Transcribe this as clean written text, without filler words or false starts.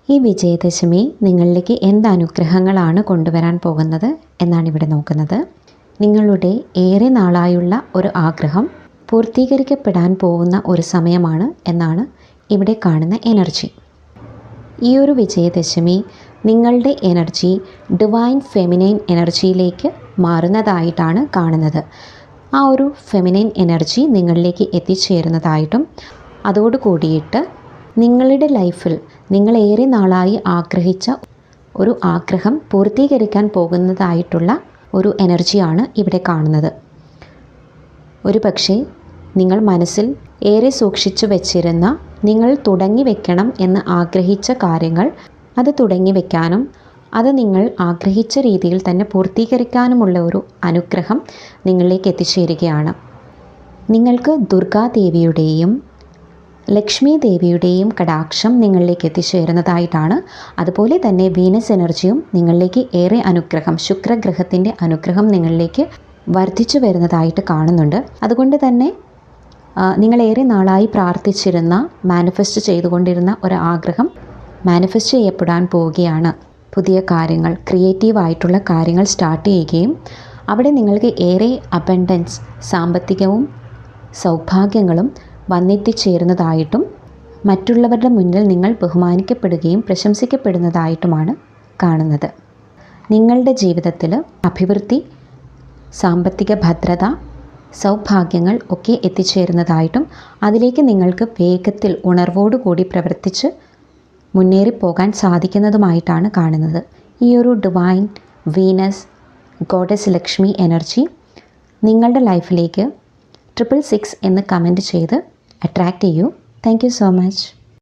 ഈ വിജയദശമി നിങ്ങളിലേക്ക് എന്ത് അനുഗ്രഹങ്ങളാണ് കൊണ്ടുവരാൻ പോകുന്നത് എന്നാണ് ഇവിടെ നോക്കുന്നത്. നിങ്ങളുടെ ഏറെ നാളായുള്ള ഒരു ആഗ്രഹം പൂർത്തീകരിക്കപ്പെടാൻ പോകുന്ന ഒരു സമയമാണ് എന്നാണ് ഇവിടെ കാണുന്ന എനർജി. ഈ ഒരു വിജയദശമി നിങ്ങളുടെ എനർജി ഡിവൈൻ ഫെമിനൈൻ എനർജിയിലേക്ക് മാറുന്നതായിട്ടാണ് കാണുന്നത്. ആ ഒരു ഫെമിനൈൻ എനർജി നിങ്ങളിലേക്ക് എത്തിച്ചേരുന്നതായിട്ടും അതോട് കൂടിയിട്ട് നിങ്ങളുടെ ലൈഫിൽ നിങ്ങളേറെ നാളായി ആഗ്രഹിച്ച ഒരു ആഗ്രഹം പൂർത്തീകരിക്കാൻ പോകുന്നതായിട്ടുള്ള ഒരു എനർജിയാണ് ഇവിടെ കാണുന്നത്. ഒരു പക്ഷേ നിങ്ങൾ മനസ്സിൽ ഏറെ സൂക്ഷിച്ചു വച്ചിരുന്ന, നിങ്ങൾ തുടങ്ങി വെക്കണം എന്ന് ആഗ്രഹിച്ച കാര്യങ്ങൾ അത് തുടങ്ങി വെക്കാനും അത് നിങ്ങൾ ആഗ്രഹിച്ച രീതിയിൽ തന്നെ പൂർത്തീകരിക്കാനുമുള്ള ഒരു അനുഗ്രഹം നിങ്ങളിലേക്ക് എത്തിച്ചേരുകയാണ്. നിങ്ങൾക്ക് ദുർഗാദേവിയുടെയും ലക്ഷ്മി ദേവിയുടെയും കടാക്ഷം നിങ്ങളിലേക്ക് എത്തിച്ചേരുന്നതായിട്ടാണ്. അതുപോലെ തന്നെ വീനസ് എനർജിയും നിങ്ങളിലേക്ക് ഏറെ അനുഗ്രഹം, ശുക്രഗ്രഹത്തിൻ്റെ അനുഗ്രഹം നിങ്ങളിലേക്ക് വർദ്ധിച്ചു വരുന്നതായിട്ട് കാണുന്നുണ്ട്. അതുകൊണ്ട് തന്നെ നിങ്ങളേറെ നാളായി പ്രാർത്ഥിച്ചിരുന്ന, മാനിഫെസ്റ്റ് ചെയ്തുകൊണ്ടിരുന്ന ഒരു ആഗ്രഹം മാനിഫെസ്റ്റ് ചെയ്യപ്പെടാൻ പോവുകയാണ്. പുതിയ കാര്യങ്ങൾ, ക്രിയേറ്റീവായിട്ടുള്ള കാര്യങ്ങൾ സ്റ്റാർട്ട് ചെയ്യുകയും അവിടെ നിങ്ങൾക്ക് ഏറെ അബണ്ടൻസ്, സാമ്പത്തികവും സൗഭാഗ്യങ്ങളും വന്നെത്തിച്ചേരുന്നതായിട്ടും മറ്റുള്ളവരുടെ മുന്നിൽ നിങ്ങൾ ബഹുമാനിക്കപ്പെടുകയും പ്രശംസിക്കപ്പെടുന്നതായിട്ടുമാണ് കാണുന്നത്. നിങ്ങളുടെ ജീവിതത്തിൽ അഭിവൃദ്ധി, സാമ്പത്തിക ഭദ്രത, സൗഭാഗ്യങ്ങൾ ഒക്കെ എത്തിച്ചേരുന്നതായിട്ടും അതിലേക്ക് നിങ്ങൾക്ക് വേഗത്തിൽ ഉണർവോടുകൂടി പ്രവർത്തിച്ച് മുന്നേറിപ്പോകാൻ സാധിക്കുന്നതുമായിട്ടാണ് കാണുന്നത്. ഈ ഒരു divine Venus goddess Lakshmi energy നിങ്ങളുടെ ലൈഫിലേക്ക് 666 എന്ന് കമൻറ്റ് ചെയ്ത് അട്രാക്റ്റ് ചെയ്യൂ. Thank you so much.